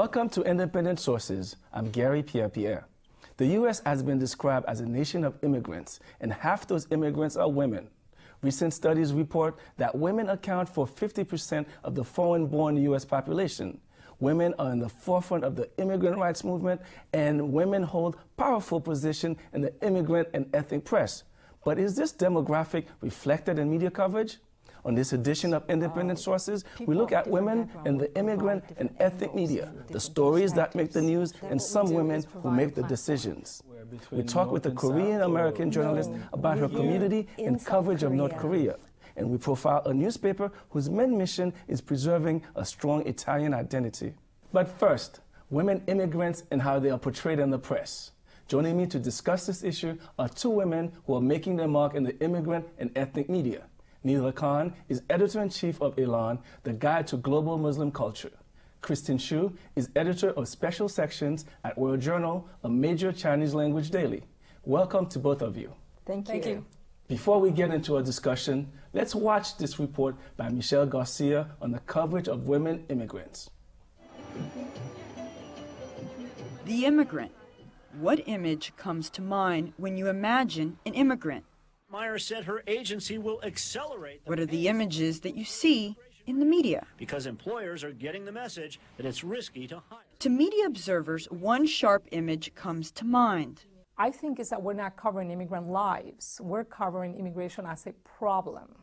Welcome to Independent Sources. I'm Garry Pierre-Pierre. The U.S. has been described as a nation of immigrants, and half those immigrants are women. Recent studies report that women account for 50% of the foreign-born U.S. population. Women are in the forefront of the immigrant rights movement, and women hold powerful positions in the immigrant and ethnic press. But is this demographic reflected in media coverage? On this edition of Independent Sources, we look at women in the immigrant and ethnic media, the stories that make the news, and some women who make the decisions. We talk with a Korean-American journalist about her community and coverage of North Korea. And we profile a newspaper whose main mission is preserving a strong Italian identity. But first, women immigrants and how they are portrayed in the press. Joining me to discuss this issue are two women who are making their mark in the immigrant and ethnic media. Nida Khan is editor-in-chief of Elan, the Guide to Global Muslim Culture. Chiu is editor of special sections at World Journal, a major Chinese language daily. Welcome to both of you. Thank you. Before we get into our discussion, let's watch this report by Michelle García on the coverage of women immigrants. The immigrant. What image comes to mind when you imagine an immigrant? Meyer said her agency will accelerate. What are the images that you see in the media? Because employers are getting the message that it's risky to hire. To media observers, one sharp image comes to mind. I think is that we're not covering immigrant lives. We're covering immigration as a problem.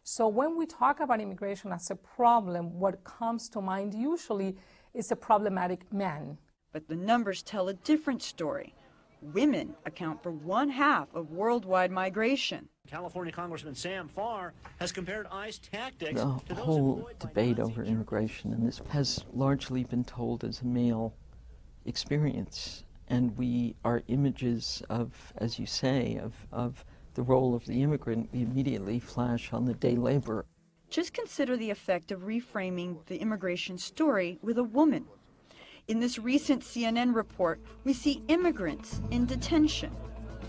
So when we talk about immigration as a problem, what comes to mind usually is a problematic man. But the numbers tell a different story. Women account for 1/2 of worldwide migration. California Congressman Sam Farr has compared ICE tactics to those whole debate over immigration, and this has largely been told as a male experience. And our images of, as you say, of the role of the immigrant, we immediately flash on the day laborer. Just consider the effect of reframing the immigration story with a woman. In this recent CNN report, we see immigrants in detention.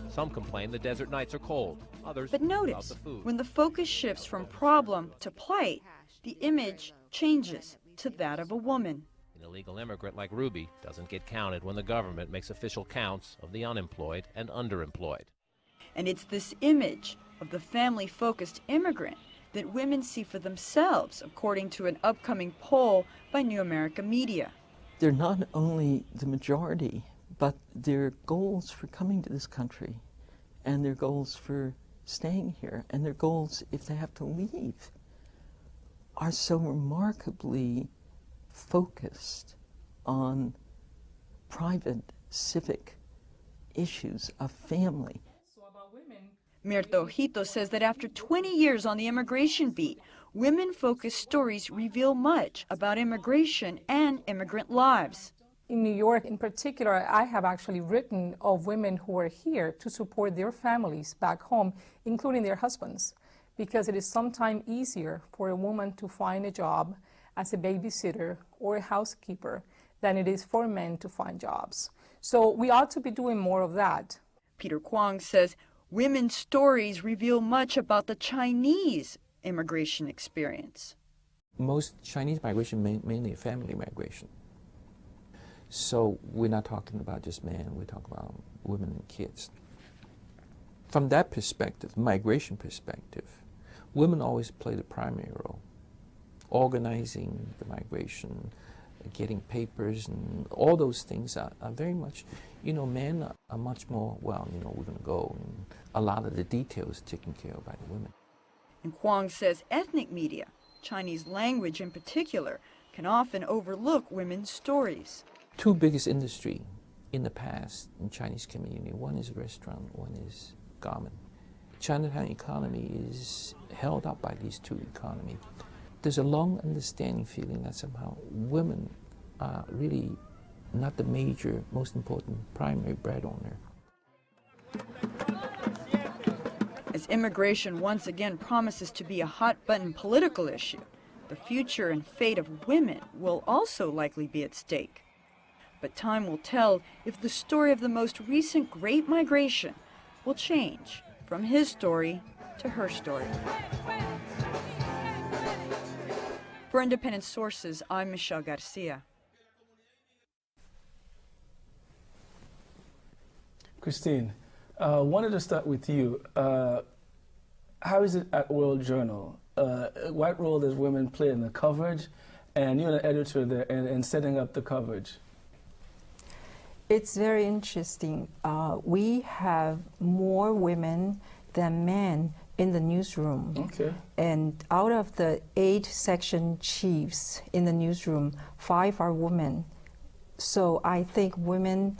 Some complain the desert nights are cold. Others But notice, when the focus shifts from problem to plight, the image changes to that of a woman. An illegal immigrant like Ruby doesn't get counted when the government makes official counts of the unemployed and underemployed. And it's this image of the family-focused immigrant that women see for themselves, according to an upcoming poll by New America Media. They're not only the majority, but their goals for coming to this country, and their goals for staying here, and their goals if they have to leave, are so remarkably focused on private civic issues of family. Mirta Ojito says that after 20 years on the immigration beat, women-focused stories reveal much about immigration and immigrant lives. In New York in particular, I have actually written of women who are here to support their families back home, including their husbands, because it is sometimes easier for a woman to find a job as a babysitter or a housekeeper than it is for men to find jobs. So we ought to be doing more of that. Peter Kwong says women's stories reveal much about the Chinese immigration experience. Most Chinese migration mainly family migration. So we're not talking about just men, we're talking about women and kids. From that perspective, migration perspective, women always play the primary role. Organizing the migration, getting papers, and all those things are very much, men are much more, we're going to go, and a lot of the details taken care of by the women. And Kwong says ethnic media, Chinese language in particular, can often overlook women's stories. Two biggest industry in the past in Chinese community, one is restaurant, one is garment. Chinatown economy is held up by these two economies. There's a long understanding feeling that somehow women are really not the major, most important primary bread owner. As immigration once again promises to be a hot-button political issue, the future and fate of women will also likely be at stake. But time will tell if the story of the most recent Great Migration will change from his story to her story. For Independent Sources, I'm Michelle García. Christine, wanted to start with you. How is it at World Journal? What role does women play in the coverage? And you're an editor there and setting up the coverage. It's very interesting. We have more women than men in the newsroom. Okay. And out of the 8 section chiefs in the newsroom, 5 are women. So I think women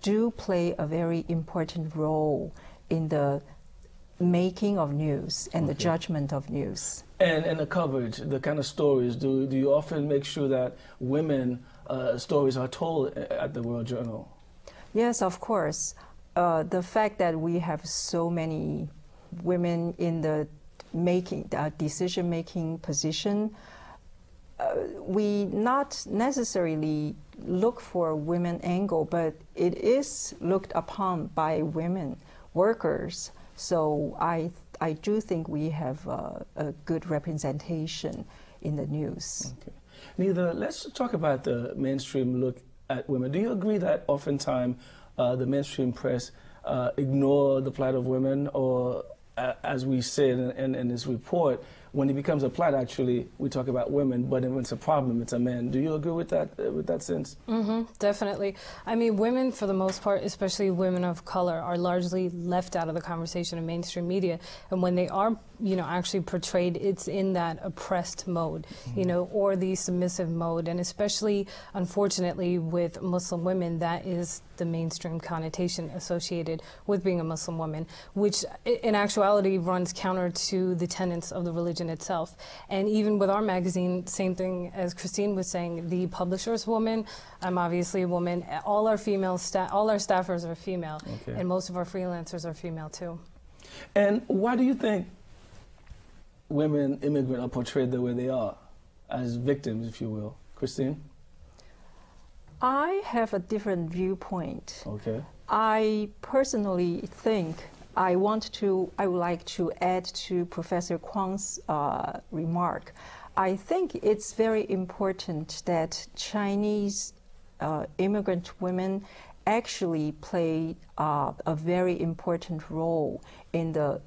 do play a very important role in the making of news and the judgment of news. And the coverage, the kind of stories, do you often make sure that women stories are told at the World Journal? Yes, of course. The fact that we have so many women in the decision-making position, we not necessarily look for a women angle, but it is looked upon by women workers. So I do think we have a good representation in the news. Okay. Nida, let's talk about the mainstream look at women. Do you agree that oftentimes the mainstream press ignore the plight of women, or as we said in this report, when it becomes a plight, actually, we talk about women, but when it's a problem, it's a man. Do you agree with that sense? Definitely. I mean, women, for the most part, especially women of color, are largely left out of the conversation in mainstream media. And when they are, actually portrayed, it's in that oppressed mode, or the submissive mode. And especially, unfortunately, with Muslim women, that is the mainstream connotation associated with being a Muslim woman, which in actuality runs counter to the tenets of the religion itself. And even with our magazine, same thing as Christine was saying, the publisher is a woman, I'm obviously a woman, all our female all our staffers are female, and most of our freelancers are female too. And why do you think women immigrant are portrayed the way they are, as victims, if you will? Christine? I have a different viewpoint. Okay. I personally think I would like to add to Professor Kwong's remark. I think it's very important that Chinese immigrant women actually play a very important role in the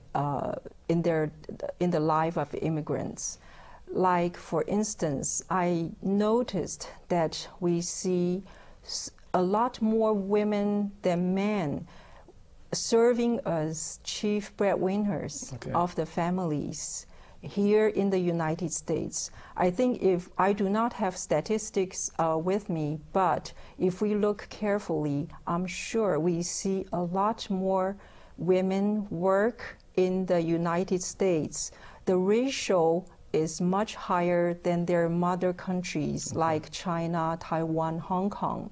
life of immigrants. Like, for instance, I noticed that we see a lot more women than men serving as chief breadwinners of the families here in the United States. I think if I do not have statistics with me, but if we look carefully, I'm sure we see a lot more women work in the United States. The ratio is much higher than their mother countries like China, Taiwan, Hong Kong.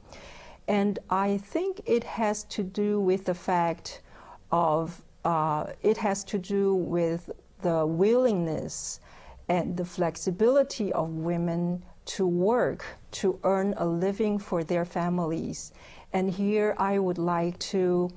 And I think it has to do with the fact of, it has to do with the willingness and the flexibility of women to work, to earn a living for their families. And here I would like to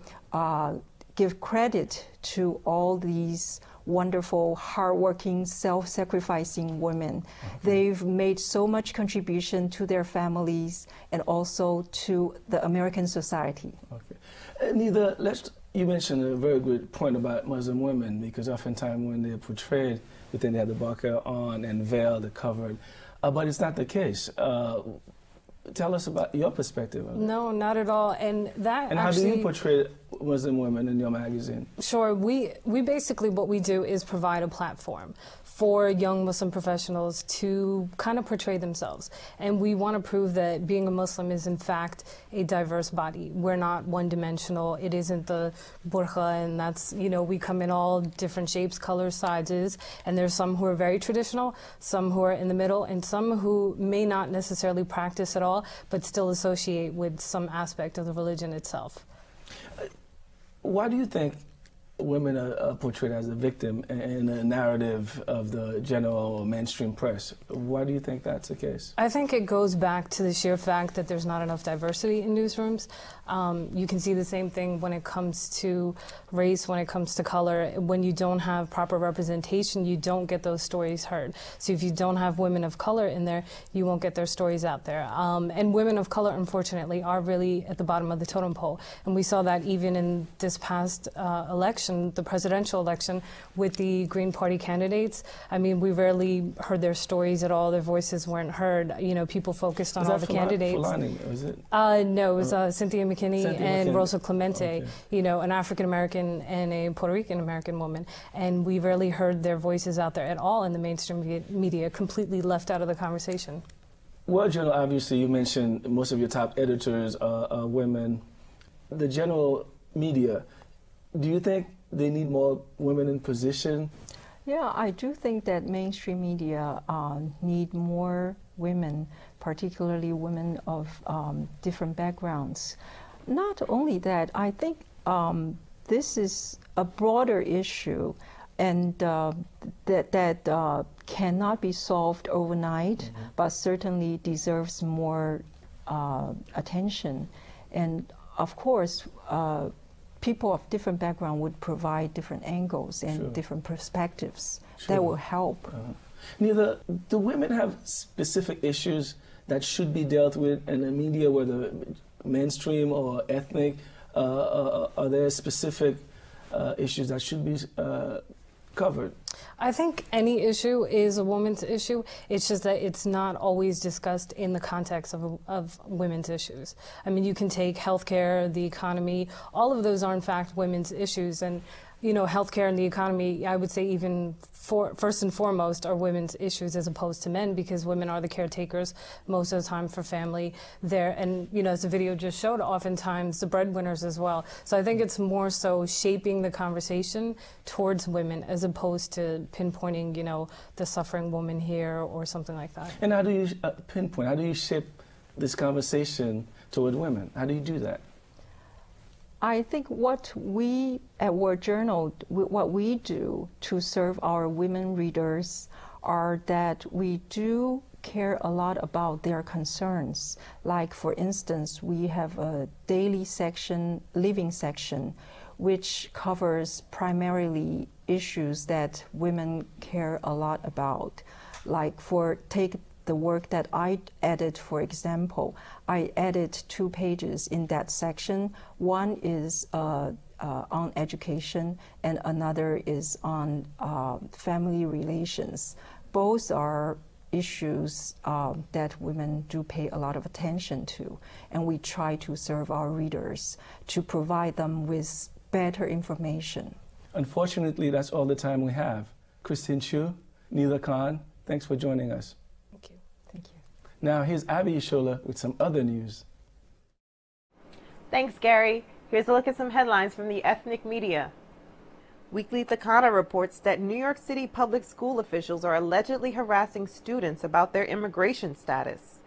give credit to all these wonderful, hardworking, self-sacrificing women. They've made so much contribution to their families and also to the American society. Okay. Nida, you mentioned a very good point about Muslim women, because oftentimes when they're portrayed, we think they have the burqa on and veil, the covered, but it's not the case. Tell us about your perspective of it. No, not at all. And how do you portray Muslim women in your magazine? Sure. We basically, what we do is provide a platform for young Muslim professionals to kind of portray themselves. And we want to prove that being a Muslim is in fact a diverse body. We're not one-dimensional. It isn't the burqa, and that's, we come in all different shapes, colors, sizes, and there's some who are very traditional, some who are in the middle, and some who may not necessarily practice at all, but still associate with some aspect of the religion itself. Why do you think women are portrayed as a victim in the narrative of the general or mainstream press. Why do you think that's the case? I think it goes back to the sheer fact that there's not enough diversity in newsrooms. You can see the same thing when it comes to race, when it comes to color. When you don't have proper representation, you don't get those stories heard. So if you don't have women of color in there, you won't get their stories out there. And women of color, unfortunately, are really at the bottom of the totem pole. And we saw that even in this past election, the presidential election, with the Green Party candidates. I mean, we rarely heard their stories at all. Their voices weren't heard. You know, people focused on all the candidates. Was it? No, it was Cynthia McKinney and Rosa Clemente, okay. you know, an African-American and a Puerto Rican-American woman. And we rarely heard their voices out there at all in the mainstream media, completely left out of the conversation. Well, Joan, obviously you mentioned most of your top editors are women. The general media, do you think they need more women in position? Yeah, I do think that mainstream media need more women, particularly women of different backgrounds. Not only that, I think this is a broader issue, and that cannot be solved overnight, but certainly deserves more attention. And of course, people of different background would provide different angles and different perspectives that will help. Nida, do women have specific issues that should be dealt with in the media, whether mainstream or ethnic? Are there specific issues that should be covered? I think any issue is a woman's issue. It's just that it's not always discussed in the context of women's issues. I mean, you can take healthcare, the economy, all of those are in fact women's issues. And, you know, healthcare and the economy, I would say even first and foremost are women's issues as opposed to men, because women are the caretakers most of the time for family there. And, you know, as the video just showed, oftentimes the breadwinners as well. So I think it's more so shaping the conversation towards women as opposed to pinpointing, you know, the suffering woman here or something like that. And how do you pinpoint, how do you shape this conversation toward women? How do you do that? I think what we at World Journal, what we do to serve our women readers are that we do care a lot about their concerns. Like, for instance, we have a daily section, living section, which covers primarily issues that women care a lot about. Like, take the work that I edit, for example, I edit 2 pages in that section. One is on education and another is on family relations. Both are issues that women do pay a lot of attention to, and we try to serve our readers to provide them with better information. Unfortunately, that's all the time we have. Christine Chiu, Nida Khan, thanks for joining us. Now, here's Abi Ishola with some other news. Thanks, Gary. Here's a look at some headlines from the ethnic media. Weekly Takana reports that New York City public school officials are allegedly harassing students about their immigration status.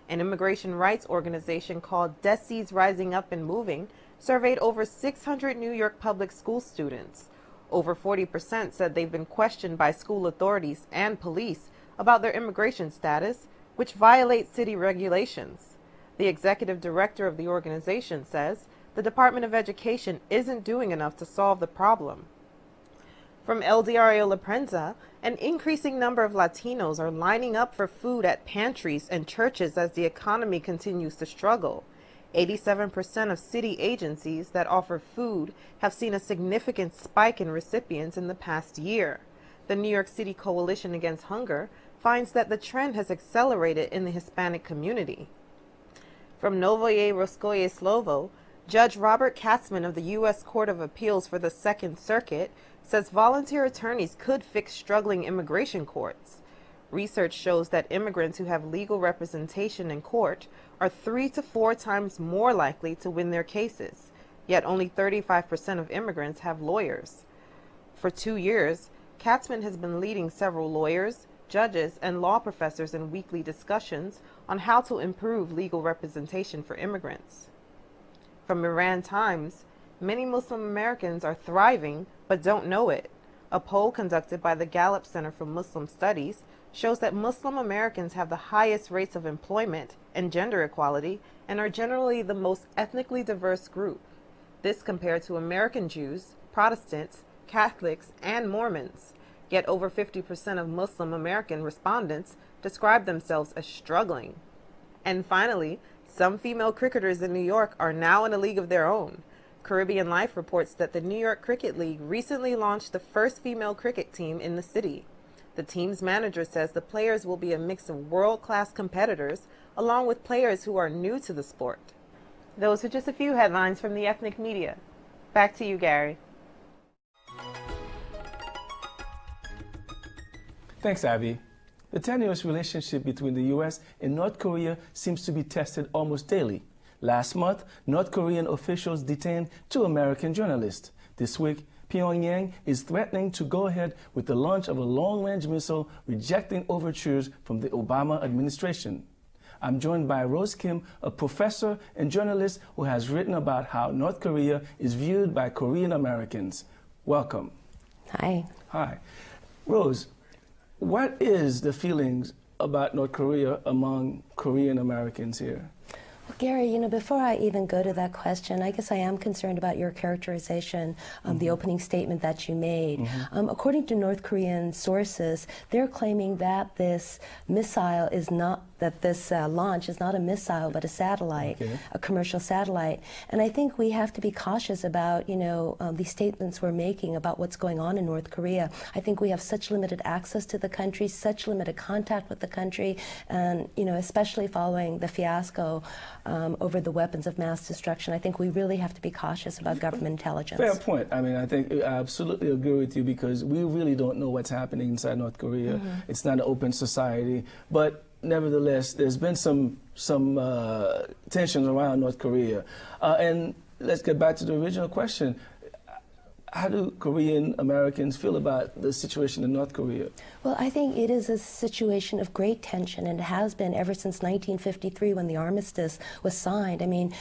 An immigration rights organization called Desi's Rising Up and Moving surveyed over 600 New York public school students. Over 40% said they've been questioned by school authorities and police about their immigration status, which violates city regulations. The executive director of the organization says the Department of Education isn't doing enough to solve the problem. From El Diario La Prensa, an increasing number of Latinos are lining up for food at pantries and churches as the economy continues to struggle. 87% of city agencies that offer food have seen a significant spike in recipients in the past year. The New York City Coalition Against Hunger finds that the trend has accelerated in the Hispanic community. From Novoye Roskoye Slovo, Judge Robert Katzman of the U.S. Court of Appeals for the Second Circuit says volunteer attorneys could fix struggling immigration courts. Research shows that immigrants who have legal representation in court are 3 to 4 times more likely to win their cases, yet only 35% of immigrants have lawyers. For 2 years, Katzman has been leading several lawyers, judges, and law professors in weekly discussions on how to improve legal representation for immigrants. From Iran Times, many Muslim Americans are thriving but don't know it. A poll conducted by the Gallup Center for Muslim Studies shows that Muslim Americans have the highest rates of employment and gender equality and are generally the most ethnically diverse group. This compared to American Jews, Protestants, Catholics, and Mormons. Yet over 50% of Muslim American respondents describe themselves as struggling. And finally, some female cricketers in New York are now in a league of their own. Caribbean Life reports that the New York Cricket League recently launched the first female cricket team in the city. The team's manager says the players will be a mix of world-class competitors along with players who are new to the sport. Those are just a few headlines from the ethnic media. Back to you, Gary. Thanks, Abby. The tenuous relationship between the U.S. and North Korea seems to be tested almost daily. Last month, North Korean officials detained 2 American journalists. This week, Pyongyang is threatening to go ahead with the launch of a long-range missile, rejecting overtures from the Obama administration. I'm joined by Rose Kim, a professor and journalist who has written about how North Korea is viewed by Korean Americans. Welcome. Hi. Hi. Rose, what is the feelings about North Korea among Korean Americans here? Well, Gary, you know, before I even go to that question, I guess I am concerned about your characterization of the opening statement that you made. According to North Korean sources, they're claiming that this missile is not, that this launch is not a missile, but a satellite, a commercial satellite. And I think we have to be cautious about, you know, these statements we're making about what's going on in North Korea. I think we have such limited access to the country, such limited contact with the country, and, you know, especially following the fiasco over the weapons of mass destruction, I think we really have to be cautious about government intelligence. Fair point. I mean, I think I absolutely agree with you because we really don't know what's happening inside North Korea. It's not an open society, but nevertheless, there's been some tensions around North Korea. And let's get back to the original question. How do Korean Americans feel about the situation in North Korea? Well, I think it is a situation of great tension, and it has been ever since 1953 when the armistice was signed. I mean,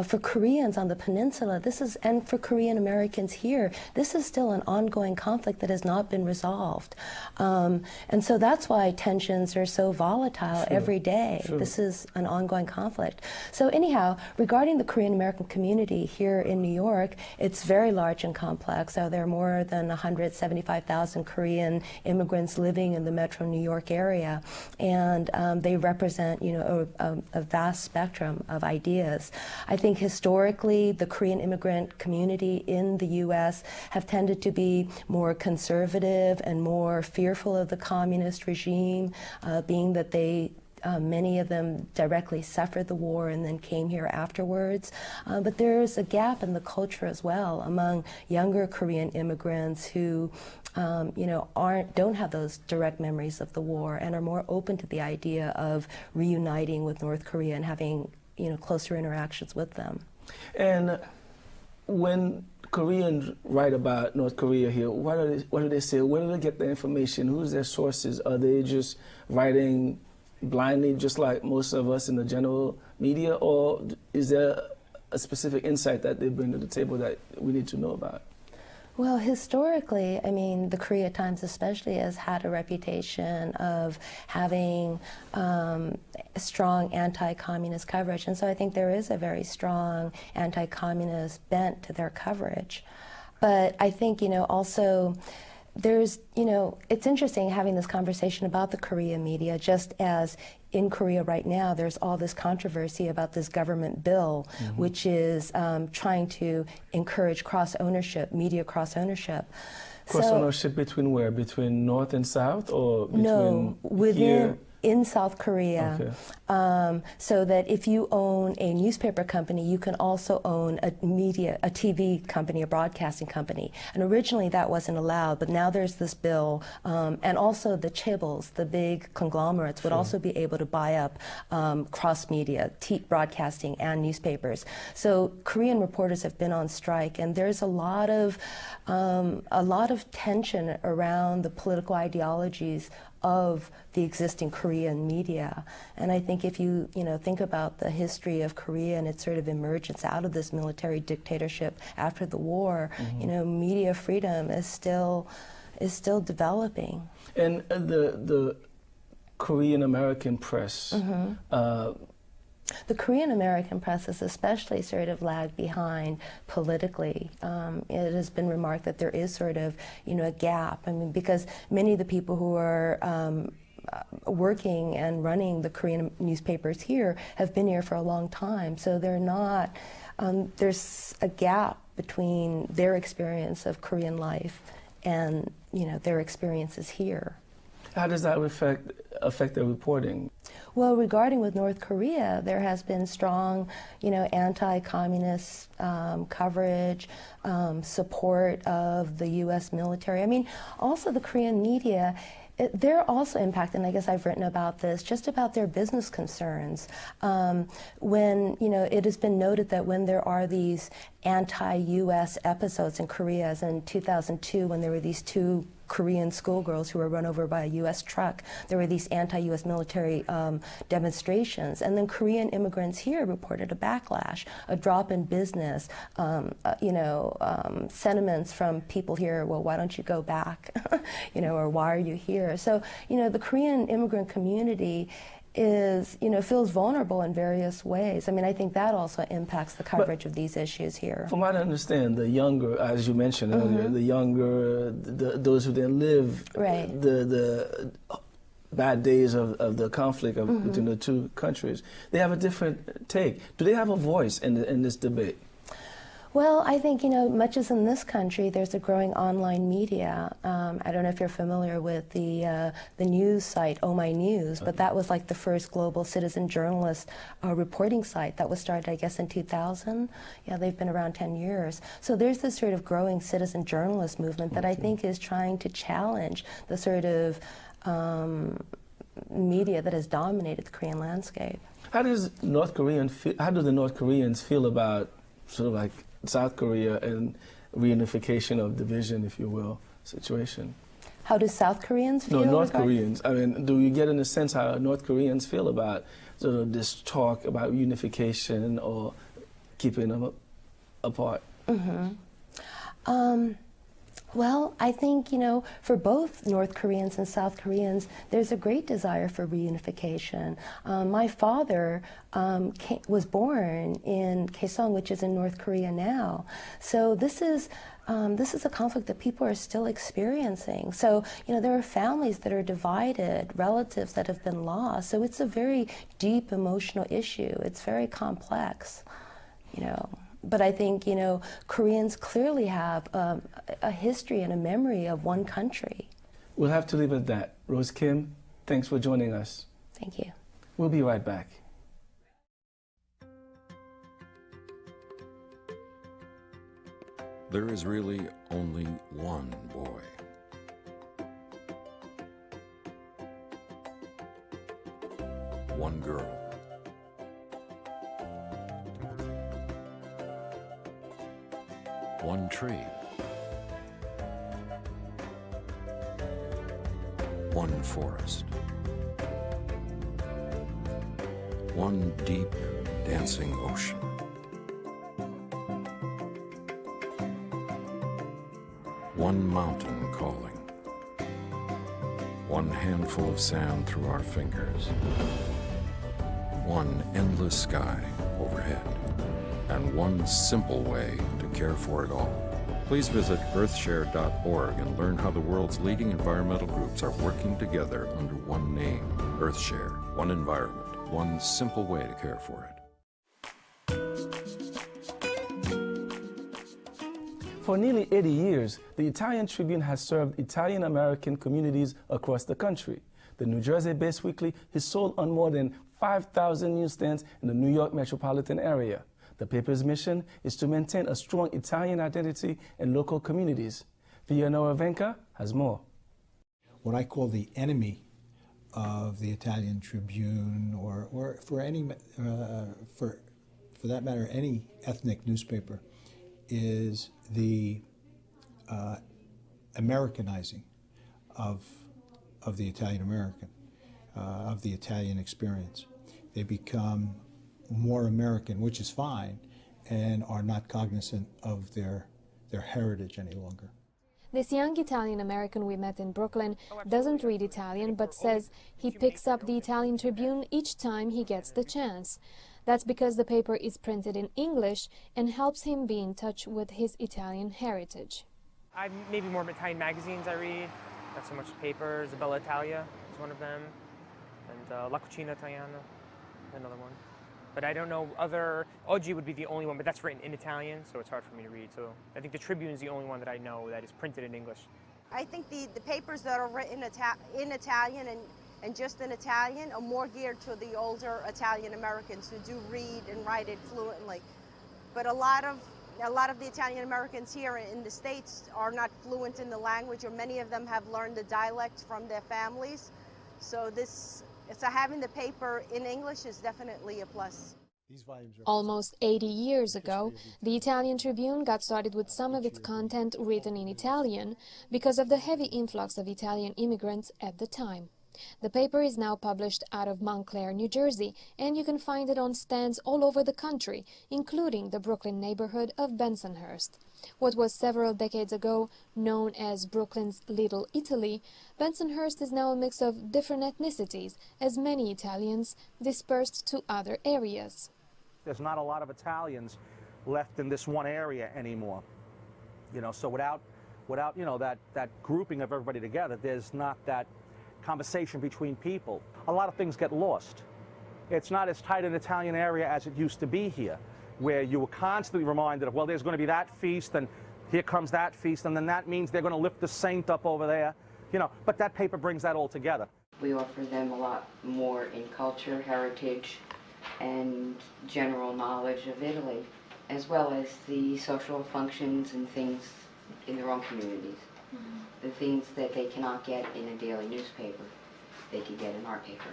for Koreans on the peninsula, this is, and for Korean Americans here, this is still an ongoing conflict that has not been resolved. And so that's why tensions are so volatile every day. This is an ongoing conflict. So anyhow, regarding the Korean American community here in New York, it's very large and complex. So there are more than 175,000 Korean immigrants living in the metro New York area, and they represent, you know, a vast spectrum of ideas. I think historically the Korean immigrant community in the U.S. have tended to be more conservative and more fearful of the communist regime, being that they many of them directly suffered the war and then came here afterwards. But there's a gap in the culture as well among younger Korean immigrants who you know, don't have those direct memories of the war and are more open to the idea of reuniting with North Korea and having, you know, closer interactions with them. And when Koreans write about North Korea here, what do they say? Where do they get the information? Who's their sources? Are they just writing blindly, just like most of us in the general media, or is there a specific insight that they bring to the table that we need to know about? Well, historically, I mean, the Korea Times especially has had a reputation of having strong anti-communist coverage, and so I think there is a very strong anti-communist bent to their coverage. But I think, you know, also there's, you know, it's interesting having this conversation about the Korean media, just as in Korea right now, there's all this controversy about this government bill, which is trying to encourage cross-ownership, media cross-ownership. Cross-ownership between where? Between North and South, or between no, within here? In South Korea, so that if you own a newspaper company, you can also own a TV company, a broadcasting company. And originally that wasn't allowed, but now there's this bill, and also the chaebols, the big conglomerates, would also be able to buy up cross-media, broadcasting and newspapers. So Korean reporters have been on strike, and there's a lot of tension around the political ideologies of the existing Korean media. And I think if you think about the history of Korea and its sort of emergence out of this military dictatorship after the war, media freedom is still developing. And the Korean American press. The Korean American press has especially sort of lagged behind politically. It has been remarked that there is sort of, a gap. I mean, because many of the people who are working and running the Korean newspapers here have been here for a long time. So they're not, there's a gap between their experience of Korean life and, their experiences here. How does that affect their reporting? Well, regarding with North Korea, there has been strong, anti-communist coverage, support of the U.S. military. I mean, also the Korean media, they're also impacted, and I guess I've written about this, just about their business concerns. When, it has been noted that when there are these anti-U.S. episodes in Korea, as in 2002, when there were these two Korean schoolgirls who were run over by a U.S. truck. There were these anti-U.S. military demonstrations. And then Korean immigrants here reported a backlash, a drop in business, sentiments from people here, well, why don't you go back? Or why are you here? So, the Korean immigrant community is, feels vulnerable in various ways. I mean, I think that also impacts the coverage of these issues here. From what I understand, the younger, as you mentioned earlier, the younger, those who didn't live the bad days of the conflict between the two countries, they have a different take. Do they have a voice in this debate? Well, I think, much as in this country, there's a growing online media. I don't know if you're familiar with the news site, Oh My News, but that was like the first global citizen journalist reporting site that was started, I guess, in 2000. Yeah, they've been around 10 years. So there's this sort of growing citizen journalist movement that I think is trying to challenge the sort of media that has dominated the Korean landscape. How do the North Koreans feel about sort of like South Korea and reunification of division, if you will, situation? How do South Koreans feel? No, North Koreans. I mean, do you get in a sense how North Koreans feel about sort of this talk about unification or keeping them apart? Well, I think, for both North Koreans and South Koreans, there's a great desire for reunification. My father was born in Kaesong, which is in North Korea now. So this is a conflict that people are still experiencing. So, there are families that are divided, relatives that have been lost. So it's a very deep emotional issue. It's very complex, But I think, Koreans clearly have a history and a memory of one country. We'll have to leave it at that. Rose Kim, thanks for joining us. Thank you. We'll be right back. There is really only one boy. One girl. One tree. One forest. One deep, dancing ocean. One mountain calling. One handful of sand through our fingers. One endless sky overhead. And one simple way to care for it all. Please visit earthshare.org and learn how the world's leading environmental groups are working together under one name, EarthShare. One environment, one simple way to care for it. For nearly 80 years, the Italian Tribune has served Italian American communities across the country. The New Jersey-based weekly is sold on more than 5,000 newsstands in the New York metropolitan area. The paper's mission is to maintain a strong Italian identity in local communities. Vianora Vinca has more. What I call the enemy of the Italian Tribune, or for any, for that matter, any ethnic newspaper, is the Americanizing of of the Italian American, of the Italian experience. They become more American, which is fine, and are not cognizant of their heritage any longer. This young Italian American we met in Brooklyn doesn't read Italian, but says he picks up the Italian Tribune each time he gets the chance. That's because the paper is printed in English and helps him be in touch with his Italian heritage. Maybe more Italian magazines I read, not so much papers. Bella Italia is one of them, and La Cucina Italiana, another one. But I don't know other. Oggi would be the only one, but that's written in Italian, so it's hard for me to read. So I think the Tribune is the only one that I know that is printed in English. I think the papers that are written in Italian and just in Italian are more geared to the older Italian Americans who do read and write it fluently. But a lot of the Italian Americans here in the States are not fluent in the language, or many of them have learned the dialect from their families. So having the paper in English is definitely a plus. Almost 80 years ago, the Italian Tribune got started with some of its content written in Italian because of the heavy influx of Italian immigrants at the time. The paper is now published out of Montclair, New Jersey, and you can find it on stands all over the country, including the Brooklyn neighborhood of Bensonhurst. What was several decades ago known as Brooklyn's Little Italy, Bensonhurst is now a mix of different ethnicities, as many Italians dispersed to other areas. There's not a lot of Italians left in this one area anymore. So without that grouping of everybody together, there's not that conversation between people. A lot of things get lost. It's not as tight an Italian area as it used to be here, where you were constantly reminded of, well, there's going to be that feast, and here comes that feast, and then that means they're going to lift the saint up over there, but that paper brings that all together. We offer them a lot more in culture, heritage, and general knowledge of Italy, as well as the social functions and things in their own communities. The things that they cannot get in a daily newspaper, they can get in our paper.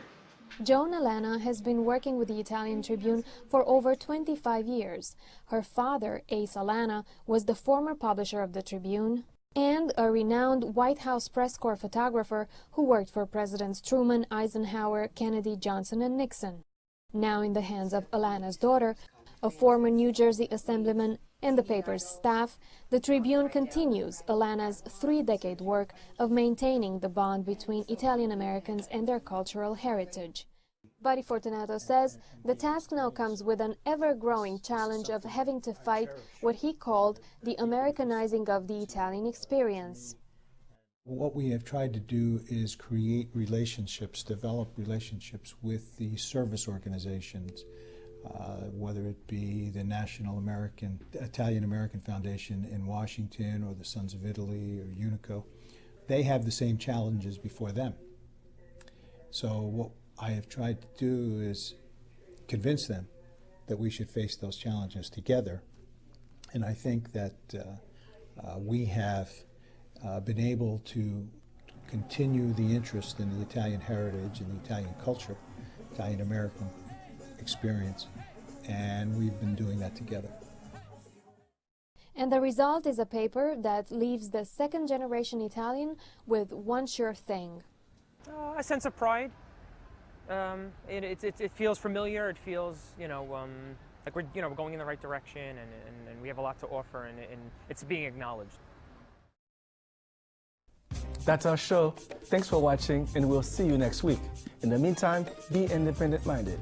Joan Alagna has been working with the Italian Tribune for over 25 years. Her father, Ace Alagna, was the former publisher of the Tribune and a renowned White House press corps photographer who worked for Presidents Truman, Eisenhower, Kennedy, Johnson, and Nixon. Now in the hands of Alagna's daughter, a former New Jersey assemblyman, and the paper's staff, the Tribune continues Alagna's 3-decade work of maintaining the bond between Italian Americans and their cultural heritage. Buddy Fortunado says the task now comes with an ever-growing challenge of having to fight what he called the Americanizing of the Italian experience. What we have tried to do is create relationships, develop relationships with the service organizations, whether it be the National Italian American Foundation in Washington or the Sons of Italy or UNICO. They have the same challenges before them. So what I have tried to do is convince them that we should face those challenges together. And I think that we have been able to continue the interest in the Italian heritage and the Italian culture, Italian American experience, and we've been doing that together. And the result is a paper that leaves the second-generation Italian with one sure thing. A sense of pride. It feels familiar. It feels, like we're going in the right direction, and we have a lot to offer, and it's being acknowledged. That's our show. Thanks for watching, and we'll see you next week. In the meantime, be independent-minded.